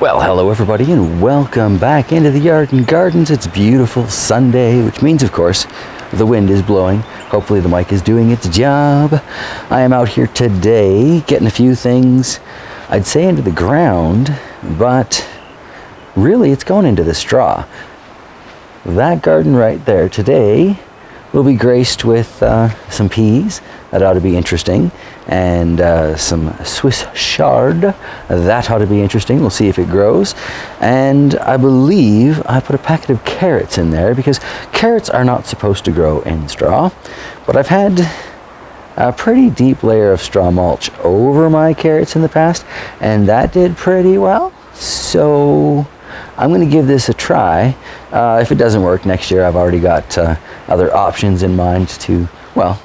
Well, hello everybody and welcome back into the Yard and Gardens. It's beautiful Sunday, which means of course the wind is blowing. Hopefully the mic is doing its job. I am out here today getting a few things, I'd say into the ground, but really it's going into the straw. That garden right there today will be graced with some peas. That ought to be interesting. And some Swiss chard. That ought to be interesting. We'll see if it grows. And I believe I put a packet of carrots in there because carrots are not supposed to grow in straw. But I've had a pretty deep layer of straw mulch over my carrots in the past, and that did pretty well. So I'm going to give this a try. If it doesn't work next year, I've already got other options in mind to, well,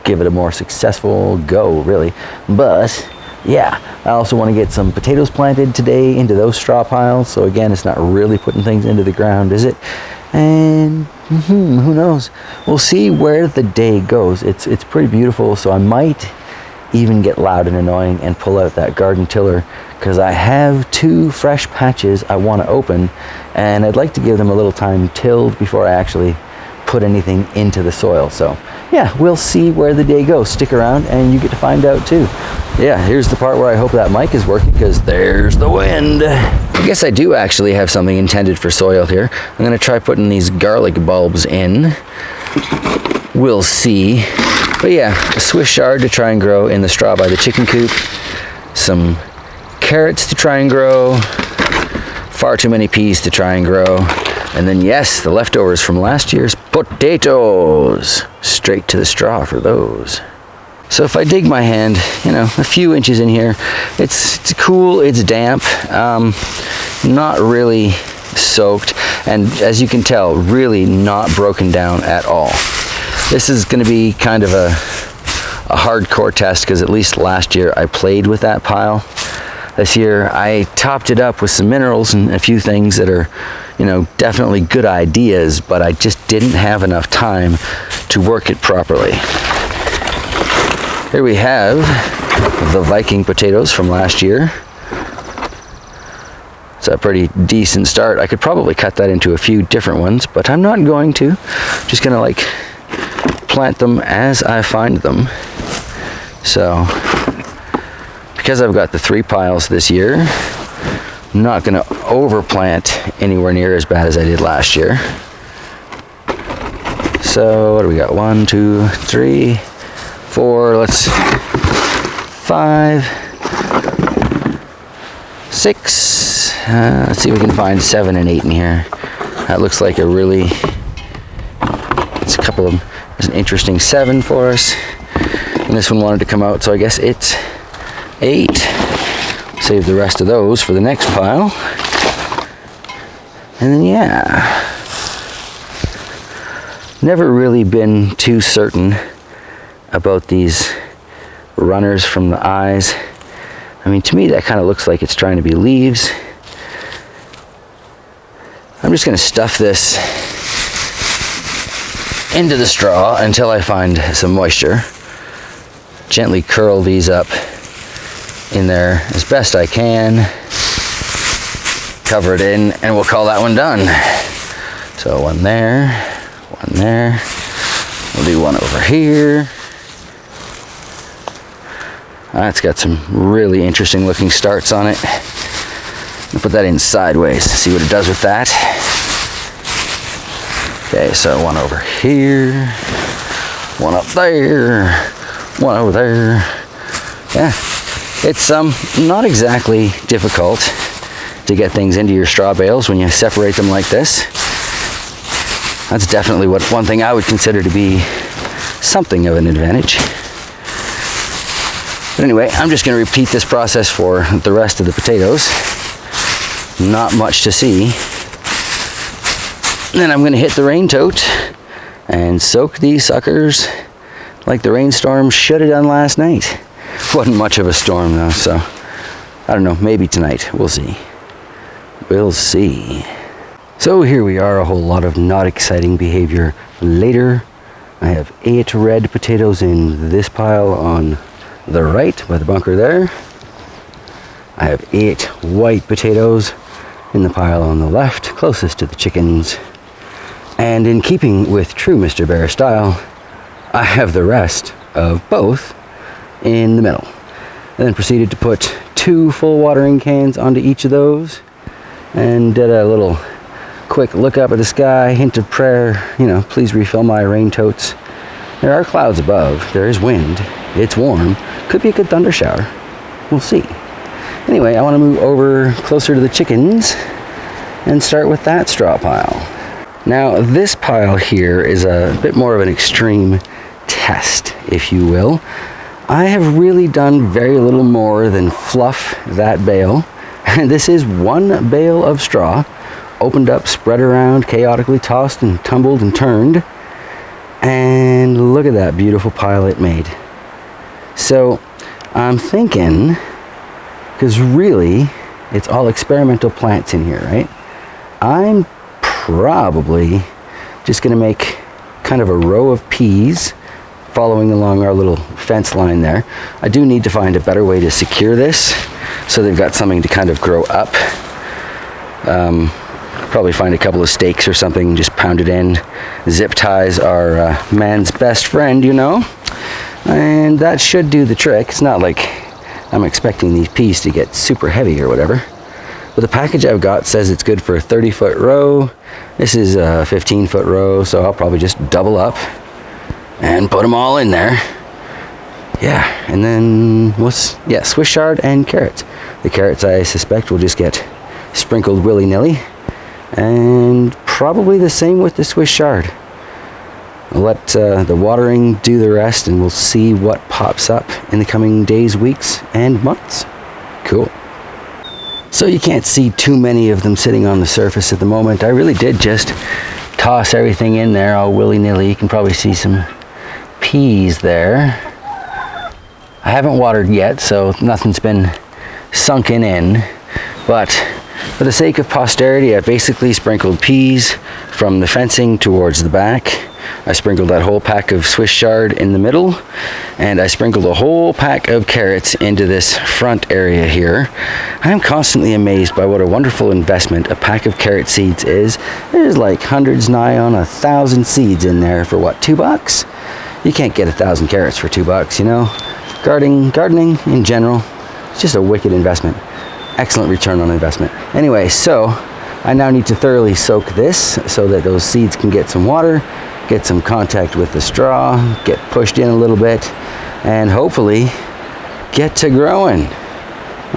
give it a more successful go, really. But yeah, I also want to get some potatoes planted today into those straw piles. So again, it's not really putting things into the ground, is it? And who knows? We'll see where the day goes. It's pretty beautiful, so I might even get loud and annoying and pull out that garden tiller, because I have two fresh patches I want to open, and I'd like to give them a little time tilled before I actually put anything into the soil. So yeah, we'll see where the day goes. Stick around and you get to find out too. Yeah, here's the part where I hope that mic is working, because there's the wind. I guess I do actually have something intended for soil here. I'm going to try putting these garlic bulbs in. We'll see. But yeah, a Swiss chard to try and grow in the straw by the chicken coop. Some carrots to try and grow. Far too many peas to try and grow. And then yes, the leftovers from last year's potatoes. Straight to the straw for those. So if I dig my hand, a few inches in here, it's cool, it's damp, not really soaked, and as you can tell, really not broken down at all. This is going to be kind of a hardcore test, because at least last year I played with that pile. This year I topped it up with some minerals and a few things that are, definitely good ideas, but I just didn't have enough time to work it properly. Here we have the Viking potatoes from last year. It's a pretty decent start. I could probably cut that into a few different ones, but I'm not going to. Just gonna plant them as I find them. So because I've got the 3 piles this year, I'm not going to overplant anywhere near as bad as I did last year. So what do we got? 1, 2, 3, 4, 5, 6. Let's see if we can find 7 and 8 in here. That looks like it's a couple of them. There's an interesting 7 for us. And this one wanted to come out, so I guess it's 8. Save the rest of those for the next pile. And then yeah, never really been too certain about these runners from the eyes. I mean, to me that kind of looks like it's trying to be leaves. I'm just going to stuff this into the straw until I find some moisture. Gently curl these up in there as best I can. Cover it in, and we'll call that one done. So one there, one there. We'll do one over here. That's got some really interesting looking starts on it. I'll put that in sideways, see what it does with that. Okay, so one over here, one up there, one over there. Yeah, it's not exactly difficult to get things into your straw bales when you separate them like this. That's definitely one thing I would consider to be something of an advantage. But anyway, I'm just going to repeat this process for the rest of the potatoes. Not much to see. Then I'm going to hit the rain tote and soak these suckers like the rainstorm should have done last night. Wasn't much of a storm though, so I don't know, maybe tonight. We'll see. We'll see. So here we are, a whole lot of not exciting behavior later. I have 8 red potatoes in this pile on the right by the bunker there. I have 8 white potatoes in the pile on the left, closest to the chickens. And in keeping with true Mr. Bear style, I have the rest of both in the middle. And then proceeded to put 2 full watering cans onto each of those, and did a little quick look up at the sky, hint of prayer, please refill my rain totes. There are clouds above, there is wind, it's warm, could be a good thunder shower, we'll see. Anyway, I want to move over closer to the chickens and start with that straw pile. Now, this pile here is a bit more of an extreme test, if you will. I have really done very little more than fluff that bale. And this is 1 bale of straw, opened up, spread around, chaotically tossed and tumbled and turned. And look at that beautiful pile it made. So I'm thinking, because really it's all experimental plants in here, right? I'm probably just going to make kind of a row of peas following along our little fence line there. I do need to find a better way to secure this so they've got something to kind of grow up. Probably find a couple of stakes or something, just pound it in. Zip ties are man's best friend, and that should do the trick. It's not like I'm expecting these peas to get super heavy or whatever. But the package I've got says it's good for a 30-foot row. This is a 15-foot row, so I'll probably just double up and put them all in there. Yeah, and then Swiss chard and carrots. The carrots I suspect will just get sprinkled willy-nilly, and probably the same with the Swiss chard. I'll let the watering do the rest, and we'll see what pops up in the coming days, weeks, and months. Cool. So you can't see too many of them sitting on the surface at the moment. I really did just toss everything in there all willy-nilly. You can probably see some peas there. I haven't watered yet, so nothing's been sunken in, but for the sake of posterity, I basically sprinkled peas from the fencing towards the back. I sprinkled that whole pack of Swiss chard in the middle, and I sprinkled a whole pack of carrots into this front area here. I'm constantly amazed by what a wonderful investment a pack of carrot seeds is. There's like hundreds, nigh on 1,000 seeds in there for what, $2? You can't get 1,000 carrots for $2, Gardening in general, it's just a wicked investment. Excellent return on investment. Anyway, so I now need to thoroughly soak this so that those seeds can get some water, get some contact with the straw, get pushed in a little bit, and hopefully get to growing.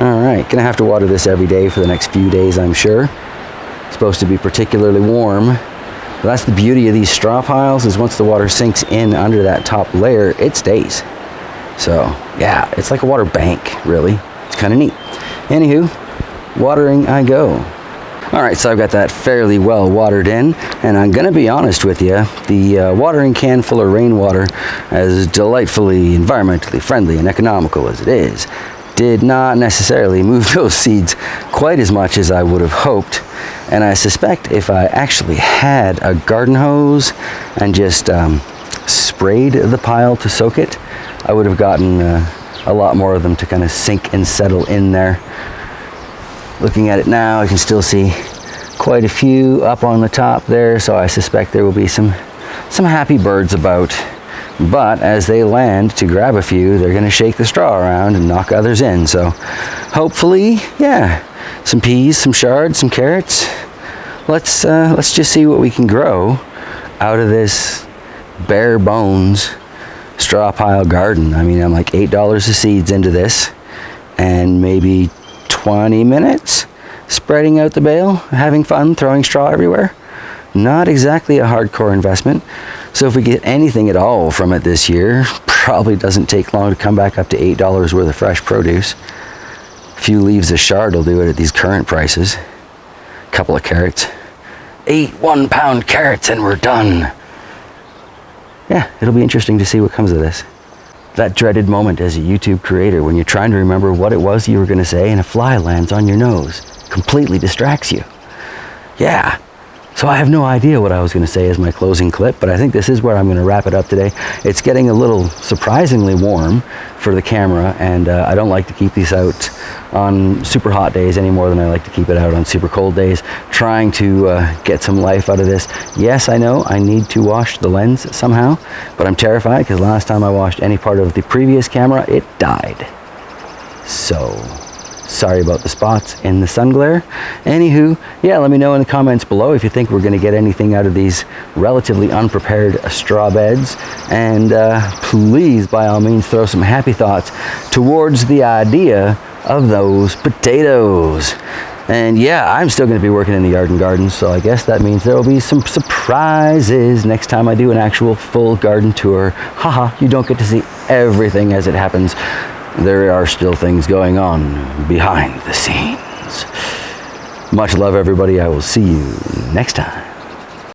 All right, gonna have to water this every day for the next few days, I'm sure. It's supposed to be particularly warm. But that's the beauty of these straw piles, is once the water sinks in under that top layer, it stays. So yeah, it's like a water bank, really. It's kind of neat. Anywho, watering I go. All right, so I've got that fairly well watered in, and I'm gonna be honest with you, the watering can full of rainwater, as delightfully environmentally friendly and economical as it is, did not necessarily move those seeds quite as much as I would have hoped. And I suspect if I actually had a garden hose and just sprayed the pile to soak it, I would have gotten a lot more of them to kind of sink and settle in there. Looking at it now, I can still see quite a few up on the top there, so I suspect there will be some happy birds about. But as they land to grab a few, they're going to shake the straw around and knock others in. So hopefully, yeah, some peas, some chard, some carrots. Let's just see what we can grow out of this bare bones straw pile garden. I mean, I'm like $8 of seeds into this, and maybe 20 minutes spreading out the bale, having fun, throwing straw everywhere. Not exactly a hardcore investment. So if we get anything at all from it this year, probably doesn't take long to come back up to $8 worth of fresh produce. A few leaves of chard will do it at these current prices. A couple of carrots. 8 1-pound carrots and we're done. Yeah, it'll be interesting to see what comes of this. That dreaded moment as a YouTube creator when you're trying to remember what it was you were going to say and a fly lands on your nose. Completely distracts you. Yeah. So I have no idea what I was going to say as my closing clip, but I think this is where I'm going to wrap it up today. It's getting a little surprisingly warm for the camera, and I don't like to keep these out on super hot days any more than I like to keep it out on super cold days, trying to get some life out of this. Yes, I know I need to wash the lens somehow, but I'm terrified because last time I washed any part of the previous camera, it died. So sorry about the spots in the sun glare. Anywho, yeah, let me know in the comments below if you think we're going to get anything out of these relatively unprepared straw beds. And please, by all means, throw some happy thoughts towards the idea of those potatoes. And yeah, I'm still going to be working in the yard and gardens, so I guess that means there will be some surprises next time I do an actual full garden tour. Haha, you don't get to see everything as it happens. There are still things going on behind the scenes. Much love, everybody. I will see you next time.